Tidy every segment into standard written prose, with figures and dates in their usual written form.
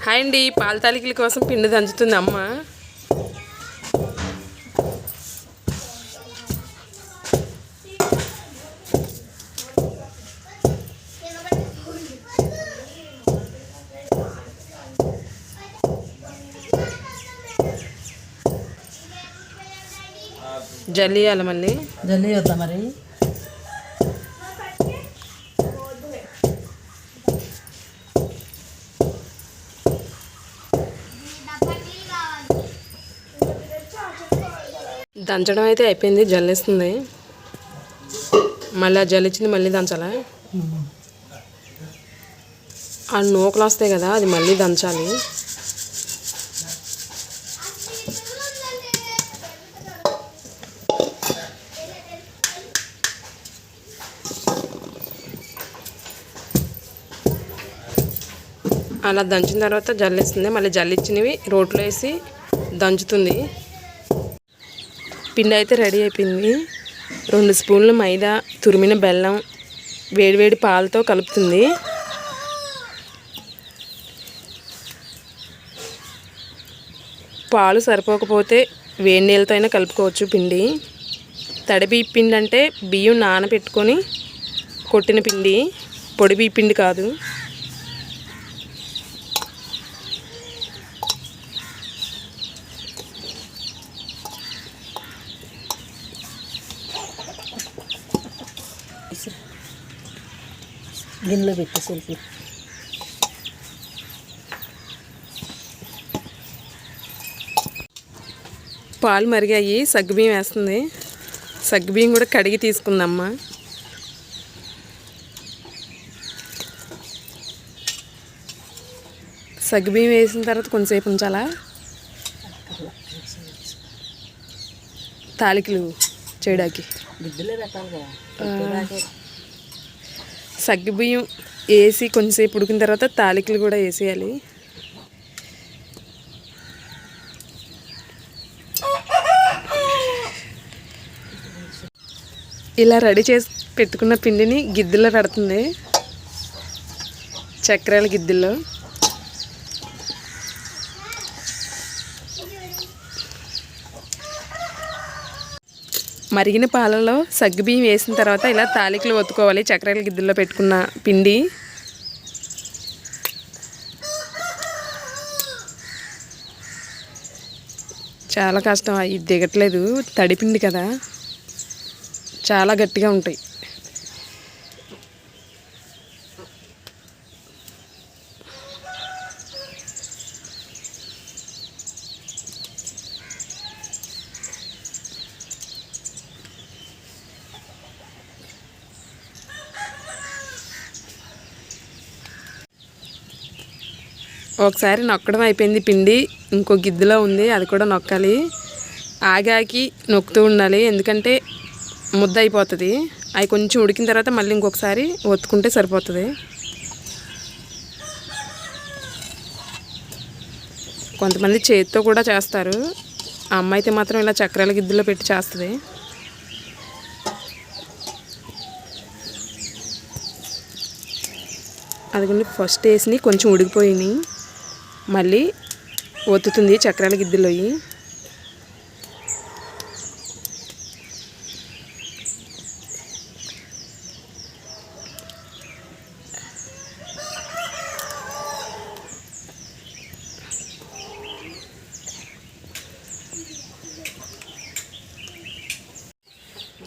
Hi అండి, పాల తాలికల కోసం పిండి దంచుతుంది అమ్మ. జల్లి వేయాలి, మళ్ళీ జల్లి వద్దా మరి. దంచడం అయితే అయిపోయింది, జల్లేస్తుంది. మళ్ళీ ఆ జల్లిచ్చింది మళ్ళీ దంచాలా? ఆ నూకలు వస్తాయి కదా, అది మళ్ళీ దంచాలి. అలా దంచిన తర్వాత జల్లేస్తుంది. మళ్ళీ జల్లిచ్చినవి రోట్లో వేసి దంచుతుంది. పిండి అయితే రెడీ అయిపోయింది. 2 స్పూన్లు మైదా, తురిమిన బెల్లం, వేడివేడి పాలతో కలుపుతుంది. పాలు సరిపోకపోతే వేడి నీళ్ళతో అయినా కలుపుకోవచ్చు పిండి. తడి బియ్య పిండి అంటే బియ్యం నానబెట్టుకొని కొట్టిన పిండి, పొడి బియ్య పిండి కాదు. గిన్నెలో పెట్టి సెల్ఫీ. పాలు మరిగాయి, సగ్గుబియ్యం వేస్తుంది. సగ్గుబియ్యం కూడా కడిగి తీసుకుందమ్మ. సగ్గుబియ్యం వేసిన తర్వాత కొంచెంసేపు ఉంచాలా? తాలికలు చేయడానికి గిద్దెలే పెట్టాలి కదా. సగ్గుబియ్యం వేసి కొంచెంసేపు ఉడికిన తర్వాత తాలికలు కూడా వేసేయాలి. ఇలా రెడీ చేసి పెట్టుకున్న పిండిని గిద్దెలో పెడుతుంది, చక్రాల గిద్దెల్లో. మరిగిన పాలలో సగ్గుబియ్యం వేసిన తర్వాత ఇలా తాలికలు ఒత్తుకోవాలి. చక్రాల గిద్దెల్లో పెట్టుకున్న పిండి చాలా కష్టం, ఇది దిగట్లేదు. తడిపిండి కదా, చాలా గట్టిగా ఉంటాయి. ఒకసారి నొక్కడం అయిపోయింది పిండి, ఇంకో గిద్దెలో ఉంది, అది కూడా నొక్కాలి. ఆగాకి నొక్కుతూ ఉండాలి, ఎందుకంటే ముద్ద అయిపోతుంది. అవి కొంచెం ఉడికిన తర్వాత మళ్ళీ ఇంకొకసారి ఒత్తుకుంటే సరిపోతుంది. కొంతమంది చేతితో కూడా చేస్తారు, ఆ అమ్మ అయితే మాత్రం ఇలా చక్రాల గిద్దెలో పెట్టి చేస్తుంది. అదిగోండి, ఫస్ట్ వేసి కొంచెం ఉడికిపోయినాయి, మళ్ళీ ఒత్తుతుంది చక్రాల గిద్దెలో.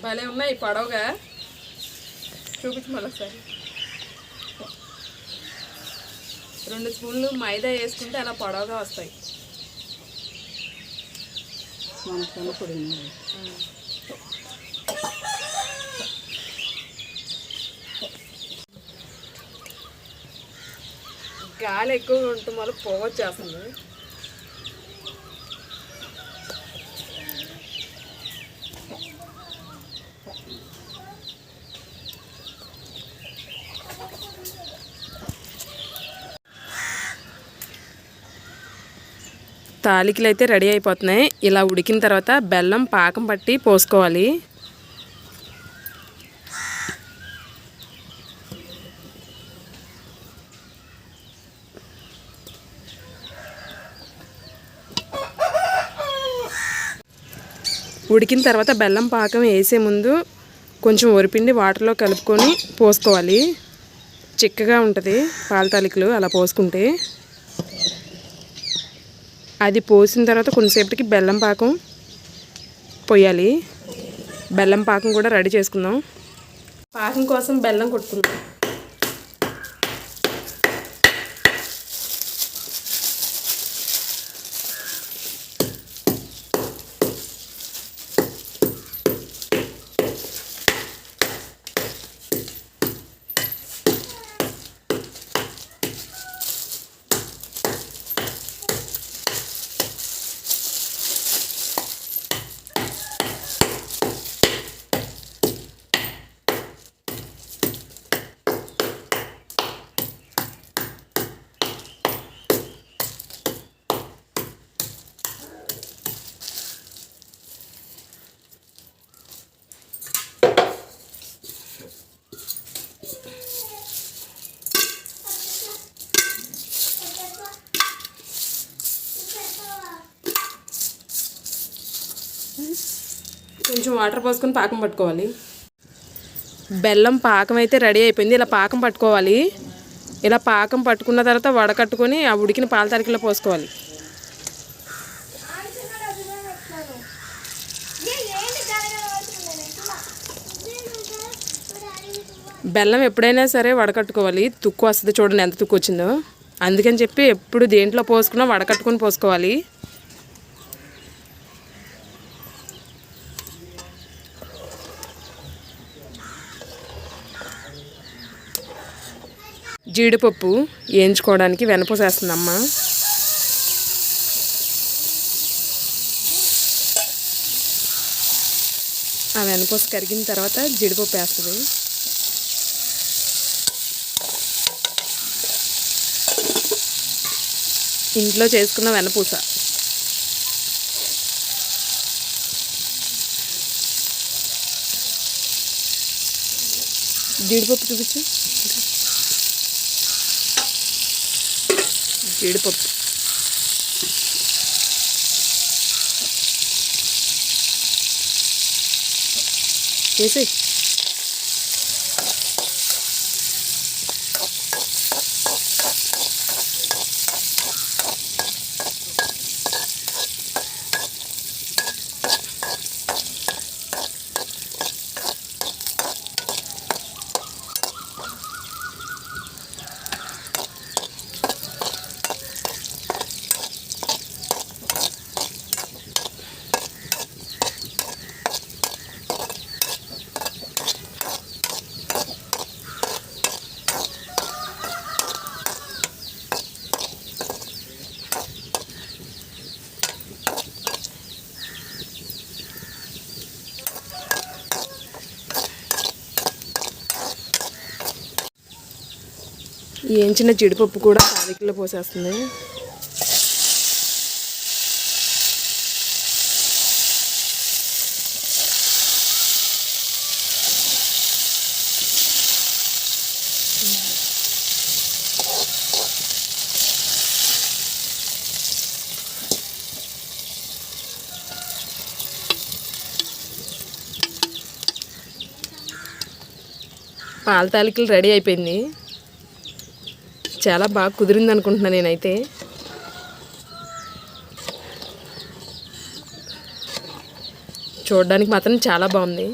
భలే ఉన్నాయి పొడవుగా, చూపించి మళ్ళీ ఒకసారి. 2 స్పూన్లు మైదా వేసుకుంటే అలా పొడవుగా వస్తాయి. గాలి ఎక్కువ ఉంటుంది వల్ల పొగ వచ్చేస్తుంది. తాలికలు అయితే రెడీ అయిపోతున్నాయి. ఇలా ఉడికిన తర్వాత బెల్లం పాకం పట్టి పోసుకోవాలి. ఉడికిన తర్వాత బెల్లం పాకం వేసే ముందు కొంచెం వరిపిండి వాటర్లో కలుపుకొని పోసుకోవాలి. చిక్కగా ఉంటుంది పాల తాలికలు అలా పోసుకుంటే. అది పోసిన తర్వాత కొంతసేపటికి బెల్లం పాకం పోయాలి. బెల్లం పాకం కూడా రెడీ చేసుకుందాం. పాకం కోసం బెల్లం కొట్టుకుందాం. కొంచెం వాటర్ పోసుకొని పాకం పట్టుకోవాలి. బెల్లం పాకం అయితే రెడీ అయిపోయింది. ఇలా పాకం పట్టుకోవాలి. ఇలా పాకం పట్టుకున్న తర్వాత వడకట్టుకొని ఆ ఉడికిన పాల తాలికలో పోసుకోవాలి. బెల్లం ఎప్పుడైనా సరే వడకట్టుకోవాలి. తుక్కు వస్తుంది చూడండి ఎంత తుక్కు వచ్చిందో. అందుకని చెప్పి ఎప్పుడు దేంట్లో పోసుకున్నా వడకట్టుకొని పోసుకోవాలి. జీడిపప్పు వేయించుకోవడానికి వెనపూస వేస్తుందమ్మ. ఆ వెనపూస కరిగిన తర్వాత జీడిపప్పు వేస్తుంది. ఇంట్లో చేసుకున్న వెనపూస. జీడిపప్పు చూపించు. జీడిపప్పు వేసి వేయించిన జీడిపప్పు కూడా తాలికలో పోసేస్తుంది. పాల తాలికలు రెడీ అయిపోయింది. చాలా బాగా కుదిరింది అనుకుంటున్నాను నేనైతే. చూడడానికి మాత్రం చాలా బాగుంది.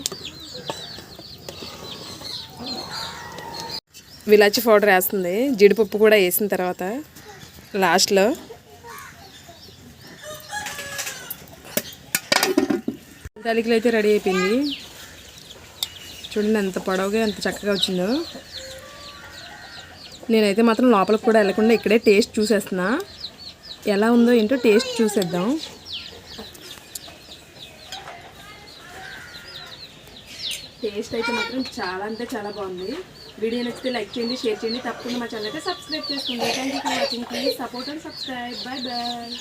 విలాచి పౌడర్ వేస్తుంది జీడిపప్పు కూడా వేసిన తర్వాత లాస్ట్లో. తాలికలు అయితే రెడీ అయిపోయింది. చూడండి ఎంత పొడవుగా ఎంత చక్కగా వచ్చిందో. నేనైతే మాత్రం లోపలికి కూడా వెళ్ళకుండా ఇక్కడే టేస్ట్ చూసేస్తున్నా. ఎలా ఉందో ఏంటో టేస్ట్ చూసేద్దాం. టేస్ట్ అయితే మాత్రం చాలా అంటే చాలా బాగుంది. వీడియో నచ్చితే లైక్ చేయండి, షేర్ చేయండి, తప్పకుండా మా ఛానల్ అయితే సబ్స్క్రైబ్ చేసుకోండి. Thank you for watching. Please support and subscribe. Bye bye.